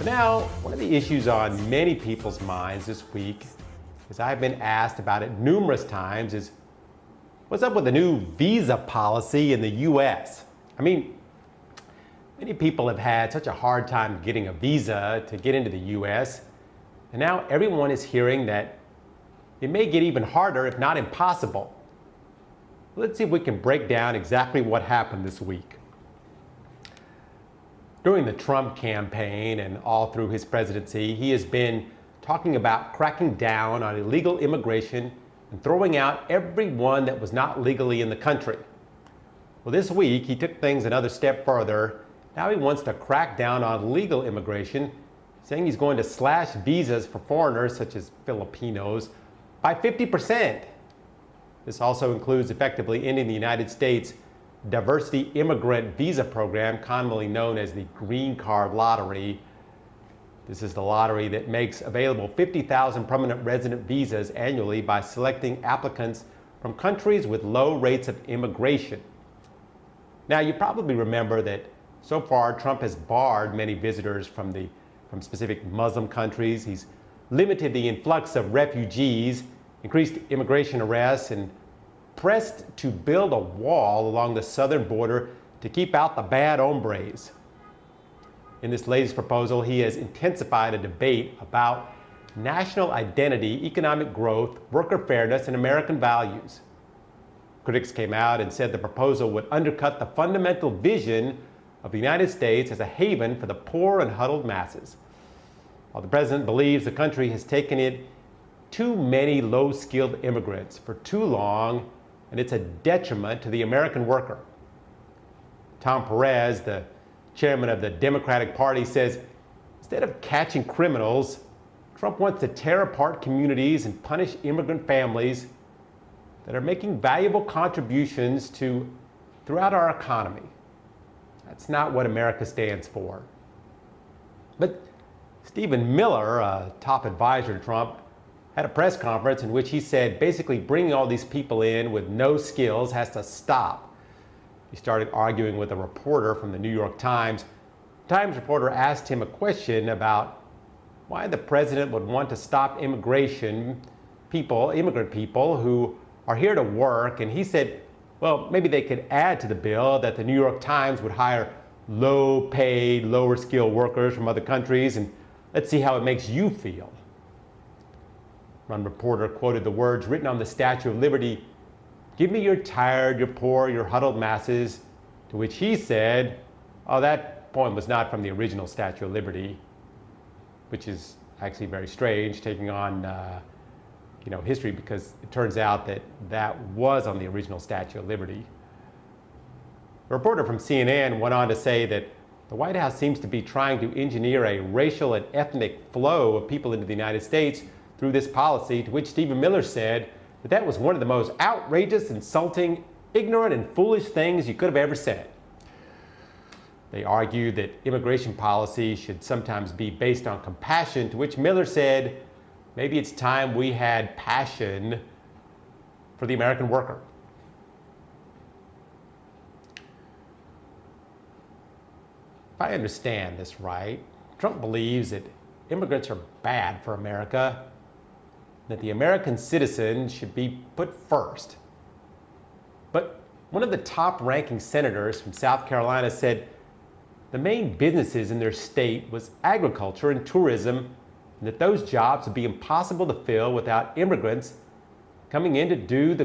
But now, one of the issues on many people's minds this week, as I've been asked about it numerous times, is what's up with the new visa policy in the U.S.? I mean, many people have had such a hard time getting a visa to get into the U.S., and now everyone is hearing that it may get even harder, if not impossible. Let's see if we can break down exactly what happened this week. During the Trump campaign and all through his presidency, he has been talking about cracking down on illegal immigration and throwing out everyone that was not legally in the country. Well, this week, he took things another step further. Now he wants to crack down on legal immigration, saying he's going to slash visas for foreigners, such as Filipinos, by 50%. This also includes effectively ending the United States diversity immigrant visa program, commonly known as the Green Card Lottery. This is the lottery that makes available 50,000 permanent resident visas annually by selecting applicants from countries with low rates of immigration. Now, you probably remember that so far Trump has barred many visitors from specific Muslim countries. He's limited the influx of refugees, increased immigration arrests, and pressed to build a wall along the southern border to keep out the bad hombres. In this latest proposal, he has intensified a debate about national identity, economic growth, worker fairness, and American values. Critics came out and said the proposal would undercut the fundamental vision of the United States as a haven for the poor and huddled masses. While the president believes the country has taken in too many low-skilled immigrants for too long, and it's a detriment to the American worker. Tom Perez, the chairman of the Democratic Party, says instead of catching criminals, Trump wants to tear apart communities and punish immigrant families that are making valuable contributions throughout our economy. That's not what America stands for. But Stephen Miller, a top advisor to Trump, had a press conference in which he said basically bringing all these people in with no skills has to stop. He started arguing with a reporter from the New York Times. The Times reporter asked him a question about why the president would want to stop immigrant people who are here to work, and he said, well, maybe they could add to the bill that the New York Times would hire low-paid, lower-skilled workers from other countries, and let's see how it makes you feel. One reporter quoted the words written on the Statue of Liberty, "Give me your tired, your poor, your huddled masses," to which he said, oh, that poem was not from the original Statue of Liberty, which is actually very strange, taking on history, because it turns out that was on the original Statue of Liberty. A reporter from CNN went on to say that the White House seems to be trying to engineer a racial and ethnic flow of people into the United States through this policy, to which Stephen Miller said that was one of the most outrageous, insulting, ignorant, and foolish things you could have ever said. They argued that immigration policy should sometimes be based on compassion, to which Miller said, maybe it's time we had passion for the American worker. If I understand this right, Trump believes that immigrants are bad for America, that the American citizen should be put first. But one of the top-ranking senators from South Carolina said the main businesses in their state was agriculture and tourism, and that those jobs would be impossible to fill without immigrants coming in to do the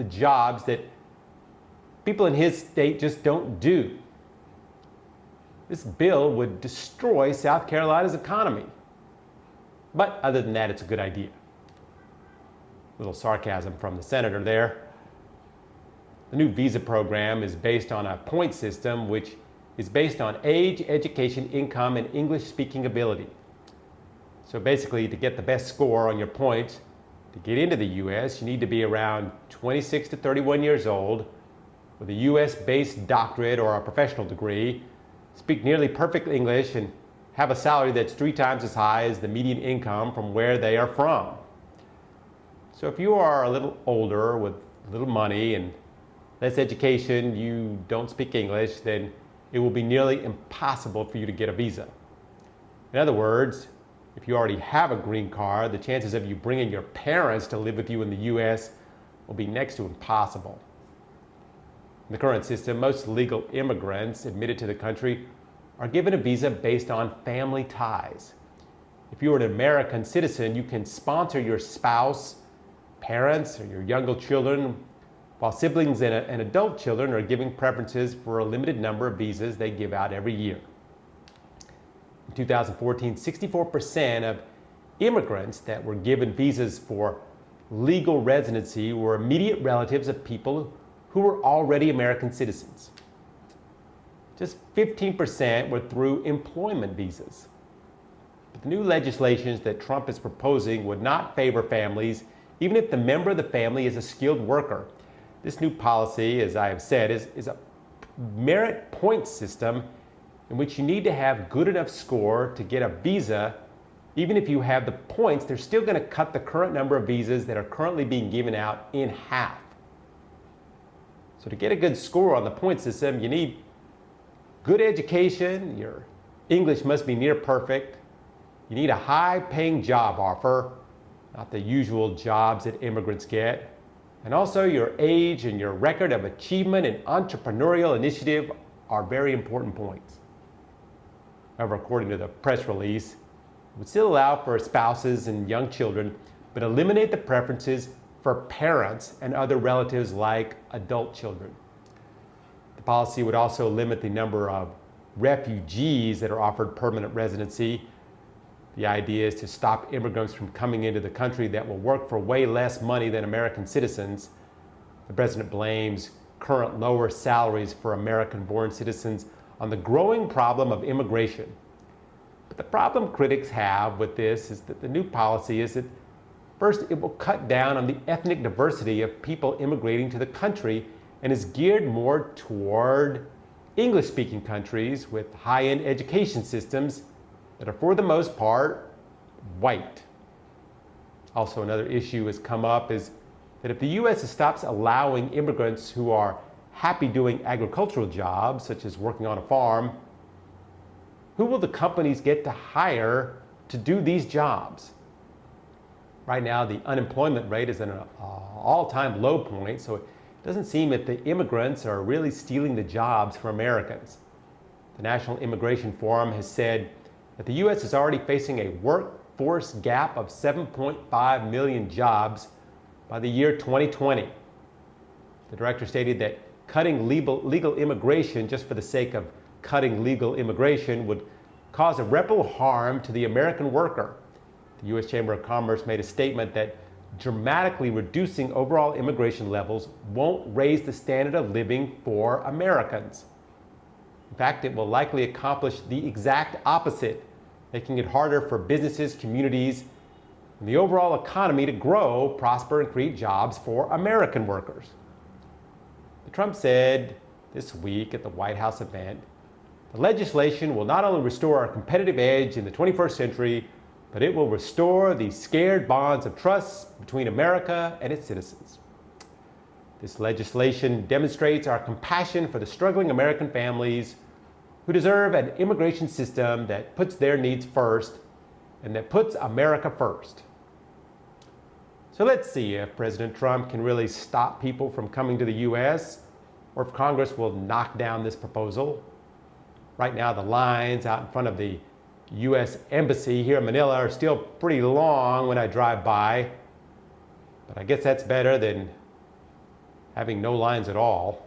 jobs that people in his state just don't do. This bill would destroy South Carolina's economy. But other than that, it's a good idea. A little sarcasm from the senator there. The new visa program is based on a point system, which is based on age, education, income, and English-speaking ability. So basically, to get the best score on your points, to get into the U.S., you need to be around 26 to 31 years old, with a U.S.-based doctorate or a professional degree, speak nearly perfect English, and have a salary that's 3 times as high as the median income from where they are from. So if you are a little older with little money and less education, you don't speak English, then it will be nearly impossible for you to get a visa. In other words, if you already have a green card, the chances of you bringing your parents to live with you in the U.S. will be next to impossible. In the current system, most legal immigrants admitted to the country are given a visa based on family ties. If you are an American citizen, you can sponsor your spouse, parents, or your younger children, while siblings and adult children are given preferences for a limited number of visas they give out every year. In 2014, 64% of immigrants that were given visas for legal residency were immediate relatives of people who were already American citizens. Just 15% were through employment visas. But the new legislation that Trump is proposing would not favor families, even if the member of the family is a skilled worker. This new policy, as I have said, is a merit point system in which you need to have good enough score to get a visa. Even if you have the points, they're still going to cut the current number of visas that are currently being given out in half. So to get a good score on the point system, you need good education, your English must be near perfect, you need a high-paying job offer, not the usual jobs that immigrants get, and also your age and your record of achievement and entrepreneurial initiative are very important points. However, according to the press release, it would still allow for spouses and young children, but eliminate the preferences for parents and other relatives like adult children. The policy would also limit the number of refugees that are offered permanent residency. The idea is to stop immigrants from coming into the country that will work for way less money than American citizens. The president blames current lower salaries for American-born citizens on the growing problem of immigration. But the problem critics have with this is that the new policy is that, first, it will cut down on the ethnic diversity of people immigrating to the country and is geared more toward English-speaking countries with high-end education systems that are, for the most part, white. Also, another issue has come up is that if the U.S. stops allowing immigrants who are happy doing agricultural jobs, such as working on a farm, who will the companies get to hire to do these jobs? Right now, the unemployment rate is at an all-time low point, so it doesn't seem that the immigrants are really stealing the jobs from Americans. The National Immigration Forum has said that the U.S. is already facing a workforce gap of 7.5 million jobs by the year 2020. The director stated that cutting legal immigration just for the sake of cutting legal immigration would cause irreparable harm to the American worker. The U.S. Chamber of Commerce made a statement that dramatically reducing overall immigration levels won't raise the standard of living for Americans. In fact, it will likely accomplish the exact opposite, making it harder for businesses, communities, and the overall economy to grow, prosper, and create jobs for American workers. Trump said this week at the White House event, the legislation will not only restore our competitive edge in the 21st century, but it will restore the scared bonds of trust between America and its citizens. This legislation demonstrates our compassion for the struggling American families who deserve an immigration system that puts their needs first and that puts America first. So let's see if President Trump can really stop people from coming to the U.S. or if Congress will knock down this proposal. Right now, the lines out in front of the U.S. Embassy here in Manila are still pretty long when I drive by, but I guess that's better than having no lines at all.